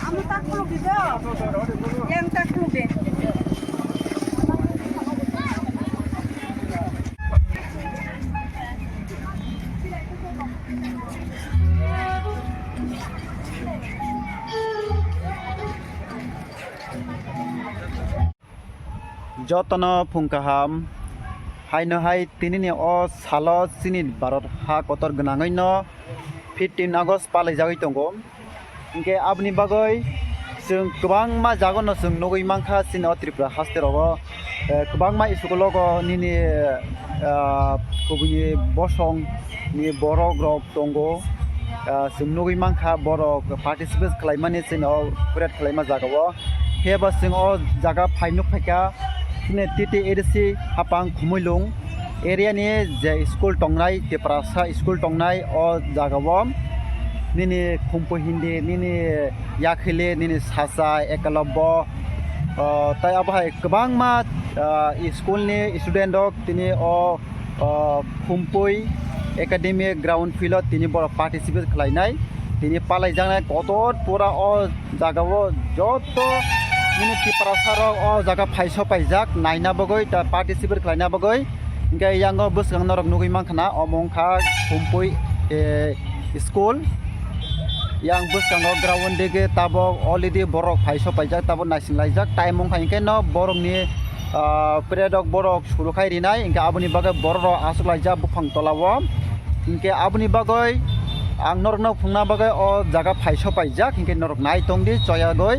Amo takluk gitu. Yang takluk deh. Jotana phungkaham haino hai tinini o salo sini Bharat ha kotor gnangoi no 15 August palaijagoi tongo inke abni bagoi जों गोबां जागोन जों नगै मांखा सिन त्रिपुरा हास्टेराव गोबां स्कुलाव निनि गुबैयै बसं नि बर' ग्रुप दंगो जों नगै मांखा बर' पार्टिसिपेट खालामनानै जों परेड खालामना जागाव हेबा जों जागा फाइनुक फाइका सिने टिटि एडिसि हापां खुमुलुं एरियानि जे स्कुल टंनाय तिप्रासा स्कुल टंनाय जागाव निनि खुम्पु हिंदी निनि याखिले निनि सासा एकलब्य ताई आबहाय गोबां स्कुलनि स्टुडेन्ट दं तिनि खुम्पुई एकाडेमिक ग्राउन्ड फिल्डआव तिनि बर' पार्टिसिपेट खालामनाय तिनि पालायजानाय कतर पुरा जागाव जत निनि तिप्रासाराव जागा फाइस पाइजाक नायना बगै ता पार्टिसिपेट खालामना बगै इनके यांगो बोसगां नरक नुगै मांखाना अमंखा खुम्पुई school yang buskango ground dege tabo already borok phaisa paijak tabo naising laijak time mong khainke no borok ni predok borok surukhai rinai inke abuni bagai borok asuk laijak buphang tolawo inke abuni bagai ang norok no phungna bagai jaga phaisa paijak inke norok nai tongdi choya goi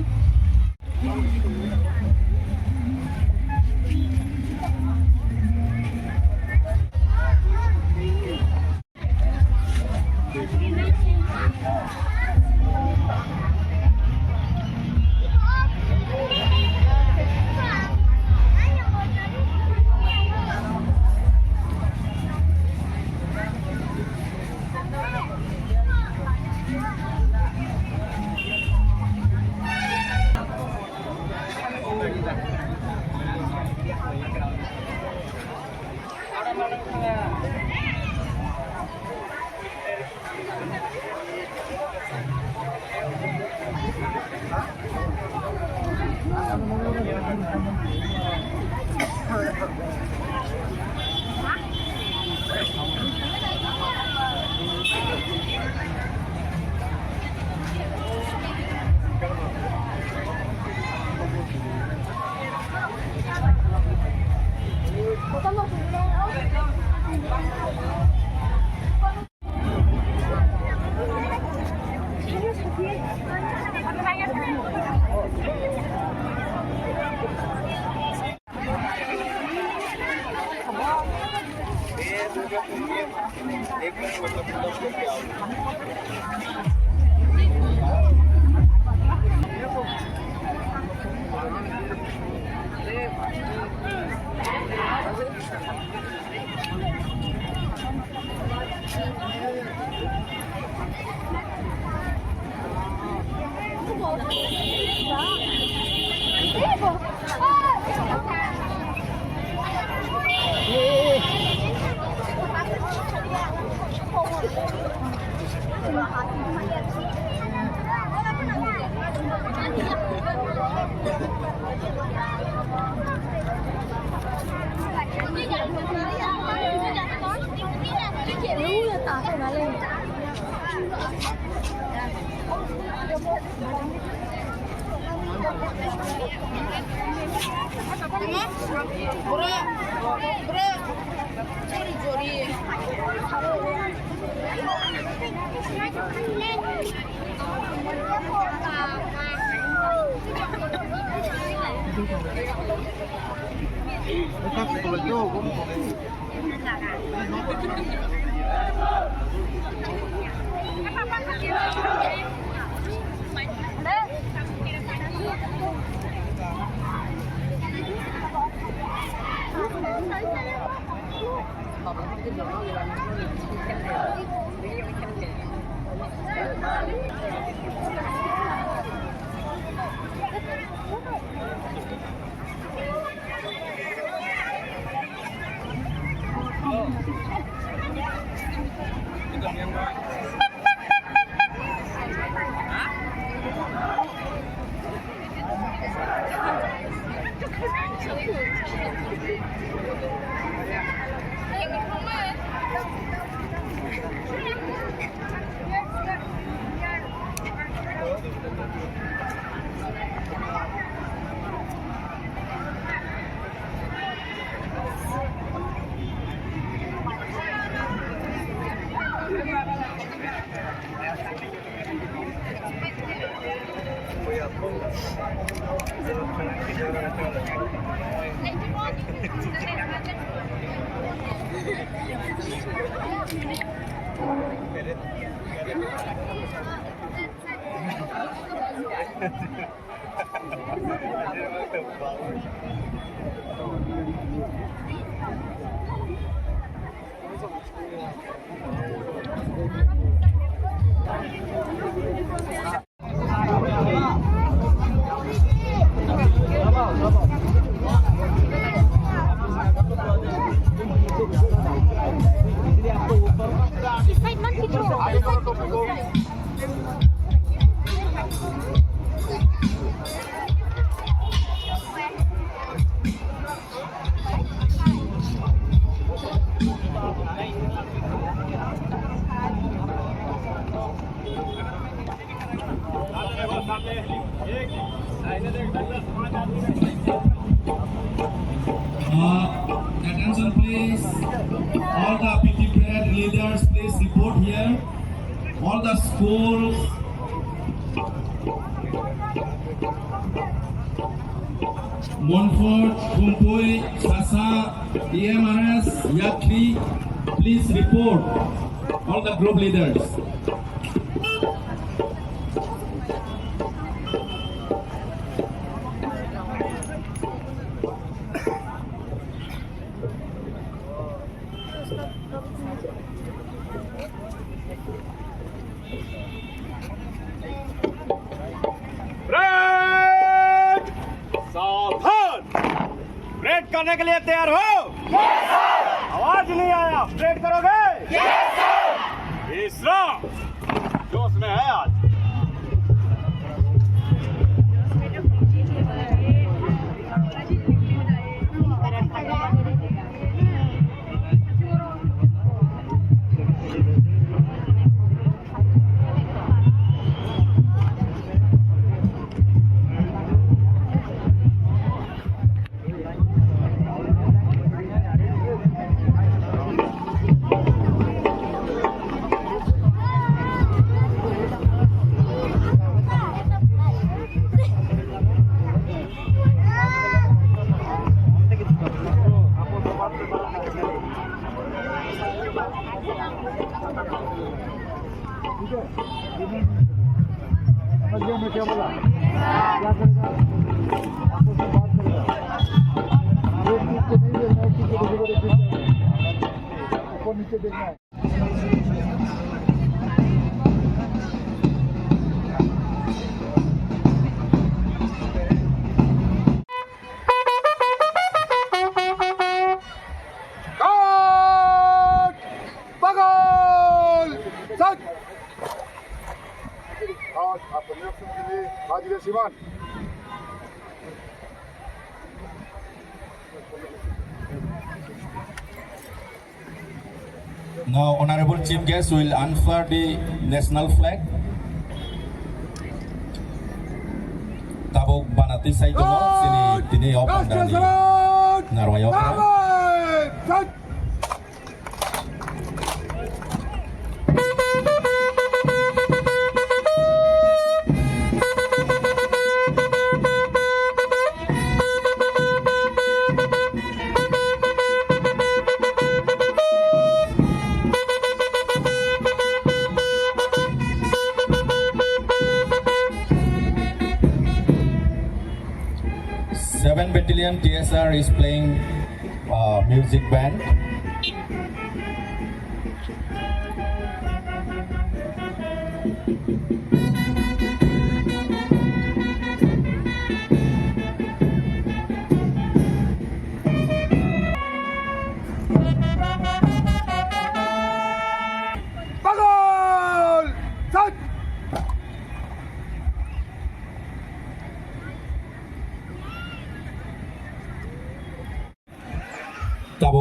Attention please, all the PT parade leaders please report here. All the schools, Khumulwng Khumpui, Sasa, EMRS, Yakri, please report. All the group leaders. Parade करने के लिए तैयार हो? Yes sir. आवाज नहीं आया, parade करोगे? Yes sir. तीसरा जोश में है आज। क्या बोला क्या करेगा आपस में बात करेगा एक नीचे नहीं देखना है ऊपर नीचे देखना है Now, Honorable Chief Guest will unfurl the national flag. Tabok banati sa ito sini tini open dani narwayo ka. 7 Battalion TSR is playing music band. Bago!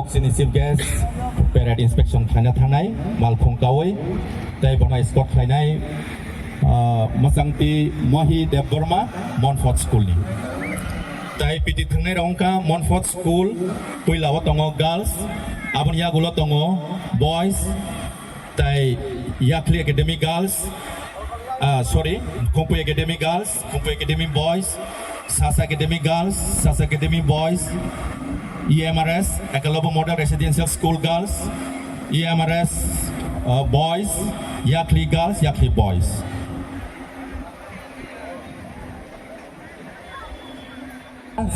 Tabuk sini chief guest parade inspection khana thanai malphung kawai tai bona escort khainai masangti Mahi Deborma Montfort School ni tai piti thangnai rongka Montfort School puilawa tongo girls abon ya gulo tongo boys tai Yakli Academy girls Khumpui Academy girls Khumpui Academy boys Sasa Academy girls Sasa Academy boys EMRS Ekalabo Model Residential School girls EMRS boys Yakli girls Yakli boys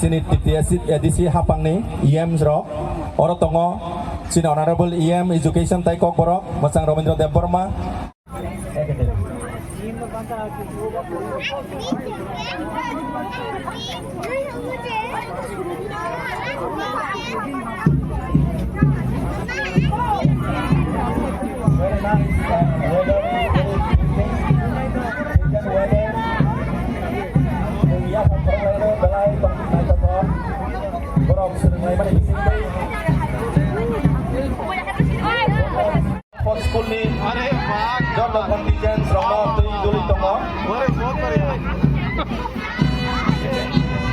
sini TTS edisi hapang ni EM Zrok oro tongo sini honorable EM Education Taikok Borok Masang Robindra Deborma School ni job contingent from Tuli Tomo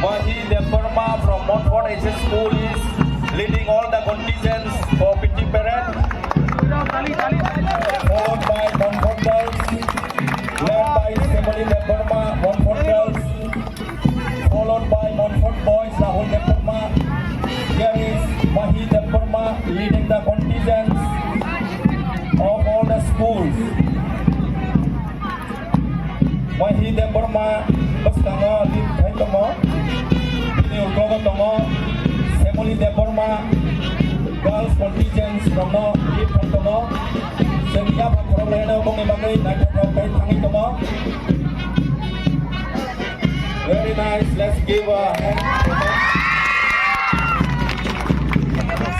Mahi Deborma from Montfort HS School is leading all the contingents for PT parade followed by Montfort girls led by Emily Deborma Montfort girls followed by Montfort boys Rahul Deborma. Here is Mahi Deborma leading the contingents of all the schools. Mahi Deborma Bastango Lim Thaitomo Ini Ulkogo Tomo Semoli Deborma girls contingents from no Lim Thaitomo Senja Pakurolena Bongi Bangai Naitokai Thangitomo. Very nice, let's give a hand.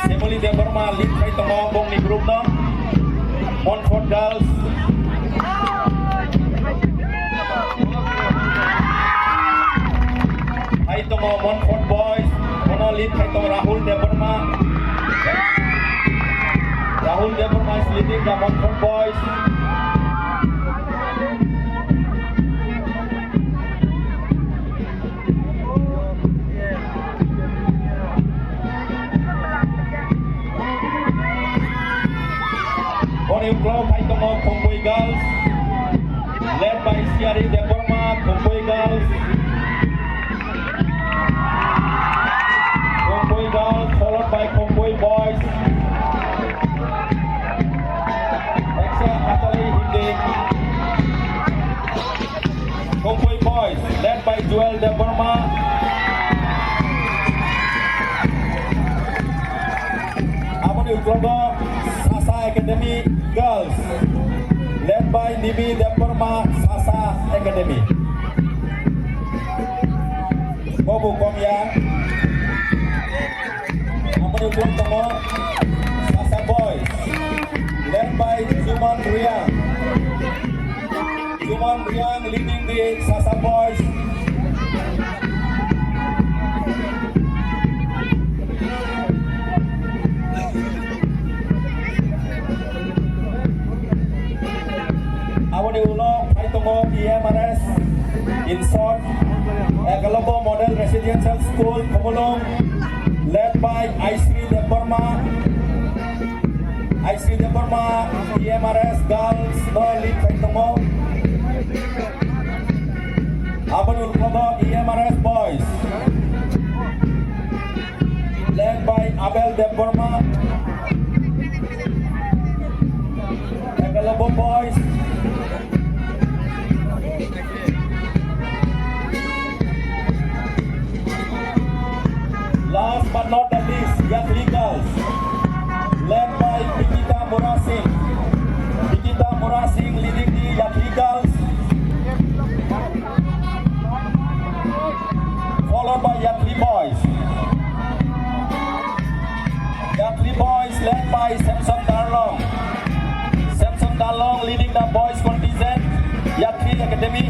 Semoli Deborma Lim Thaitomo Bongi group no Montfort girls Haitomo Montfort boys Kono lead Haitomo Rahul Deborma Rahul Deborma is leading the Montfort boys Haitomo Khumpui girls led by Siari Deborma Khumpui girls followed by Khumpui boys Extra Atali Hindi Khumpui boys led by Joel Deborma Aboni Uklogo Sasa Academy girls led by Nibi Deborma Sasa Academy. Bobu Komya Amanu Tongo Sasa boys led by Juman Riang leading the Sasa boys. EMRS in short Ekalabo Model Residential School Khumulwng led by Aisri Deborma EMRS girls no lead Kaitomo Abanul Kobo EMRS boys led by Abel Deborma Ekalabo boys last but not the least, Yakli girls, led by Nikita Murasing leading the Yakli girls, followed by Yakli boys. Yakli boys led by Samson Darlong leading the boys contingent, Yakli Academy.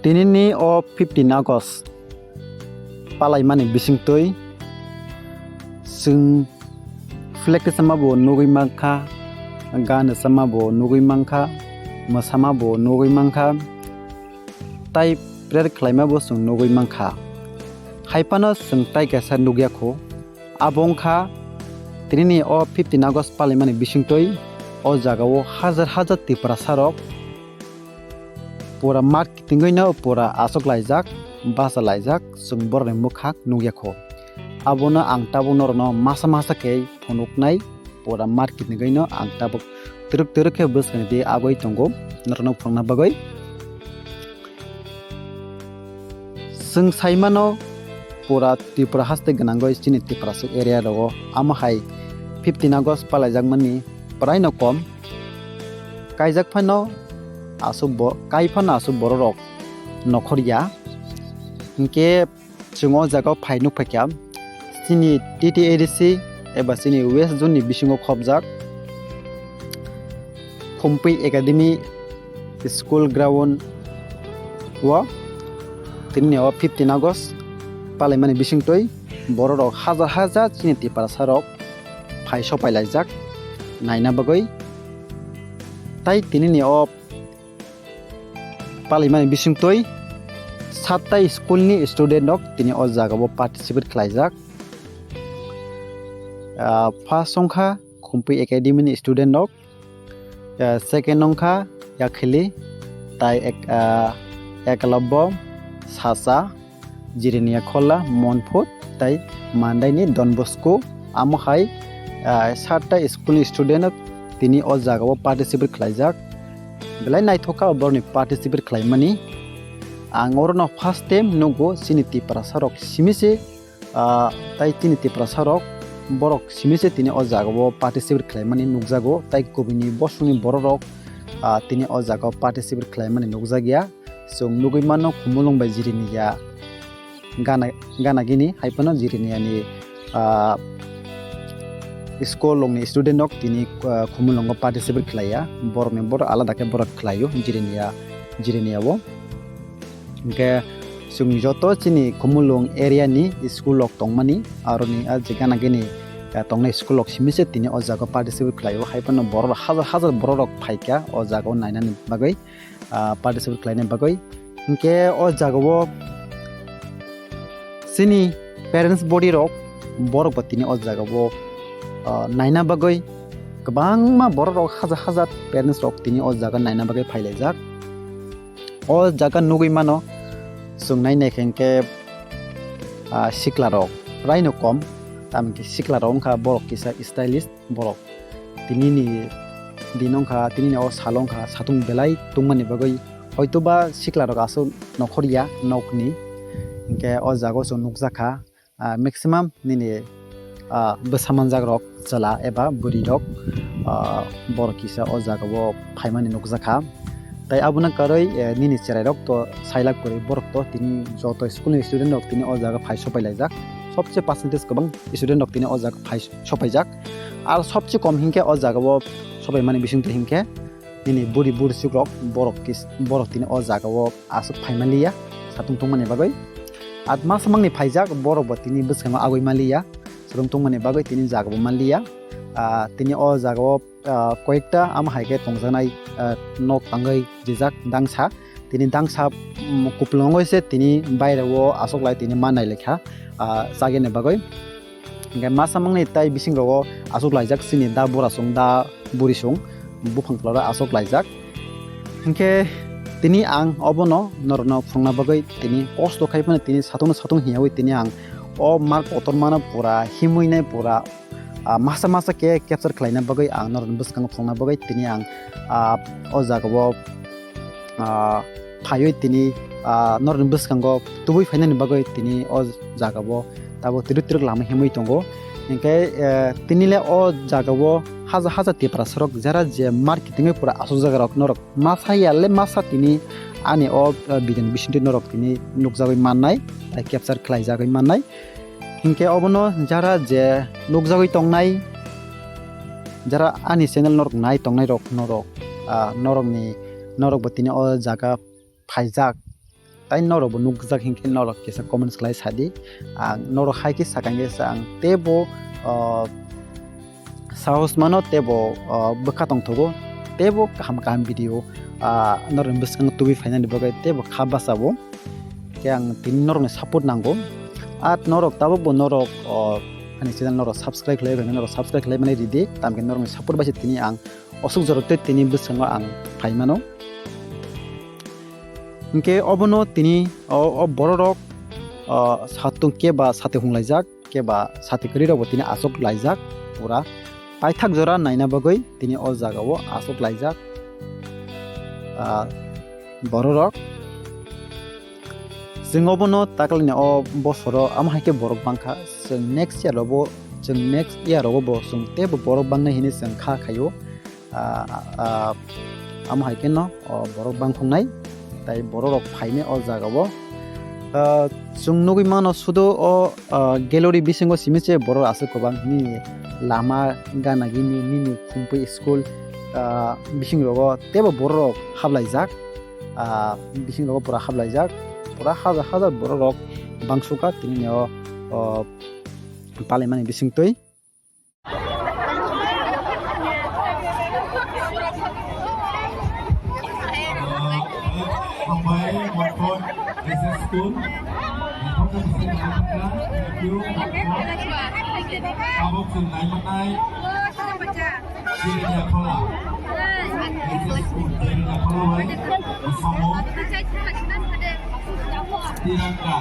tinini o 15 August Palaimani bisingtoi sung flag sama bo nugui mangkha gan sama bo nugui mangkha masama bo nugui mangkha tai prayer khlaima bo sung nugui mangkha haipano sung tai kaisa nugyakho abongkha tinini o 15 August Palaimani bisingtoi o jagao hajar hajar Tiprasa rok pura marketing no pura asok laijak basa laijak sung borni mukhak nugyakho abono ang tabuk norno masa masa ke phonuknai pura marketing no ang tabuk turuk turuk ke buskan di agoi tongo norno phongna bagoi sung saimano pura Tripura haste ganangoi chini Tiprasa area ro amahai 15 August palaijak mani prai no kom kaijak phano asubo kaifana asu borok nokhoria inke chungo jaga phainu phakyam sini TTADC eba sini West Zone ni bisingo khobjak Khumpui Academy School Ground wa tinni o 15 August Palaimani bisingtoi borok hajar hajar chini Tiprasa rok phaisho pailaijak naina bagoi tai tinini o Palaimani bisingtoi 7ta school ni student nok tini o jagao participate khlaijak first songkha Khumpui Academy ni student nok second nongkha yakhili tai ekalabbo sasa jirenia khola monfut tai mandai ni Don Bosco amohai 7ta school ni student nok tini o jagao participate khlaijak belai naithoka borni participate khlaimani angorno first time nugo sini Tiprasa rok simise tai tini Tiprasa rok borok simise tini o jagao participate khlaimani nugjago tai kobini bosuni borok tini o jagao participate khlaimani nugjagya sung nugui mano khumulwng bai jiriniya gana gini haipano jiriniya ni school longni student nok tini khumulwng participate khlaya borni bor alada ke borok khlayo jiriniya bo ke sung joto chini Khumulwng area ni school lok tongmani aroni ajigana gini tongnai school lok simise tini o jaga participate khlayo haipano borok hajar hajar borok phaika o jaga nainani bagai participate khlaina bagai ke o jaga sini parents body rok borok batini o jaga naina bagai kabangma borok hajar hajar parents rok tini o jaga naina bagai phailajak o jaga nugui mano sungnai nekhengke sikla rok raino kom tamki sikla rok kha borok kisa stylish borok tinini dinongkha tinini o salongkha satung belai tungmani bagai hoitoba sikla rok asu nokhoria nokni ke o jago so nukjakha maximum nini besamanjak rok chala eba buri rok borok kisa o jagao phaimani nukjakha tai abuna karoi nini cherai rok to sailak kori borok to tini joto school ni student rok tini o jaga phaisho pailaijak sobche percentage kabang student rok tini o jaga phaisho paijak ar sobche kom hingke o jagao sobaimani bisingte hingke nini buri buri sukrok borok tini o jagao asuk phaimaliya satung tungmani bagai atma samangni phaijak borok bo tini bwskango agoi maliya satung tungmani bagai tini jagao maliya tini o jagao koyekta amhaike tongjanai nok tangai jijak dangsa tini dangsa kuplongoi se tini bairao asoklai tini manai lekha sagene bagoi nge masamangni tai bisingrogo asoklaijak sini da borasung da burisung bufangklora asoklaijak hingke tini ang obono norno phongna bagoi tini kosto khaipana tini satung hiyawi tini ang o mark otormana pura himuinai pura masa masa ke capture khlaina bagai ang norn buskang phongna bagai tini ang o jagao phayoi tini norn buskango tubui phainani bagai tini o jagao tabo tiruk lama hemoi tongo engke tinile o jagao haja Tiprasa rok jara je marketing e pura asu jaga rok norok masa yalle masa tini ani o bidin bisinte norok tini nukjagoi mannai capture khlai jagai mannai hingke obono jara je nukjagoi tongnai jara ani channel norok nai tongnai rok norok norok botini o jaga phaijak tai norok bo nukjak hingke norok kisa comments khlai sadi ang norok hai ki sakangge sa ang tebo sahos mano tebo beka tongthogo tebo kaham video norok bwskang tubi fainani bagai tebo khaba sabo ke ang tin norok support nango at norok tabo bo norok ani channel norok subscribe khlai norok subscribe khlai mane ridi tamke norok support basi tini ang osuk jorok te tini bwskango ang faimano hingke obono tini borok satung ke ba sate hunglajak ke ba sate kri rok tini asok laijak pura paithak jora naina bagoi tini o jagao asok laijak borok जों obono taklini o bosoro amo haike borok bangkha जों next year robo जों next year robo bo जों tebo borok bangnai hini जों kha khayo amo haike no borok bangkhongnai tai borok phaine o jagao जों nugui mano sudo o gallery bisingo simiche borok ase kobang ni lama gana gini nini Khumpui school bising rogo tebo borok hablaijak bising rogo pura hablaijak pura hajar borok bangsuka tini o Palaimani bising toi hambai monfort business school abok sun nai manai jirinya khola business school jirinya khola wai usamo tirangka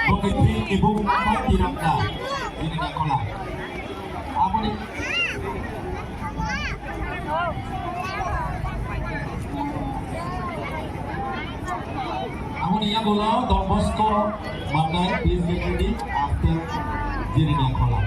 bukti ibu tirangka jirinya khola aboni Amuni yang bola Don Bosco Mandai please get ready after jirinya khola.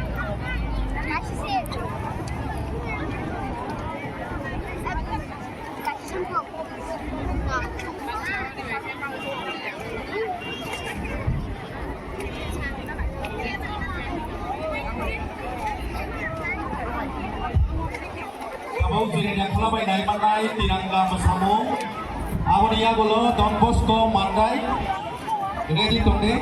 Kamu jirinya khola by Dai Mandai tirangga bersama. Amuni yang bola Don Bosco Mandai ready tonde.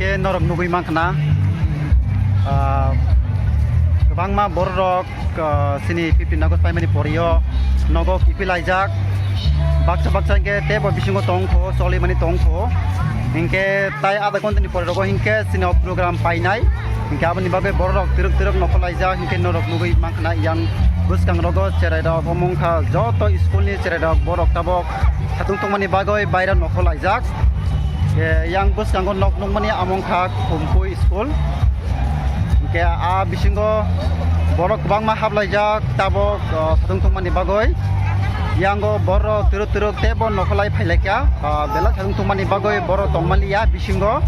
Ke norok nugui mangkana bangma borok sini 15 August Palaimani Porio nogo kipi laijak baksa ke tebo bisingo tongko soli mani tongko hingke tai ada konten di porogo hingke sini program painai hingke abani babe borok tiruk noko laijak hingke norok nugui mangkana yang bus kang rogo cerai dok omongka joto school ni cerai dok borok tabok hatung mani bagoi bayra noko laijak yang bus kanggo nok mani amongka Khumpui school ke a bisingo borok bangma hablajak tabok satung mani bagoi yang go borok turuk tebo nokolai phaileka bela satung mani bagoi borok tongmalia bisingo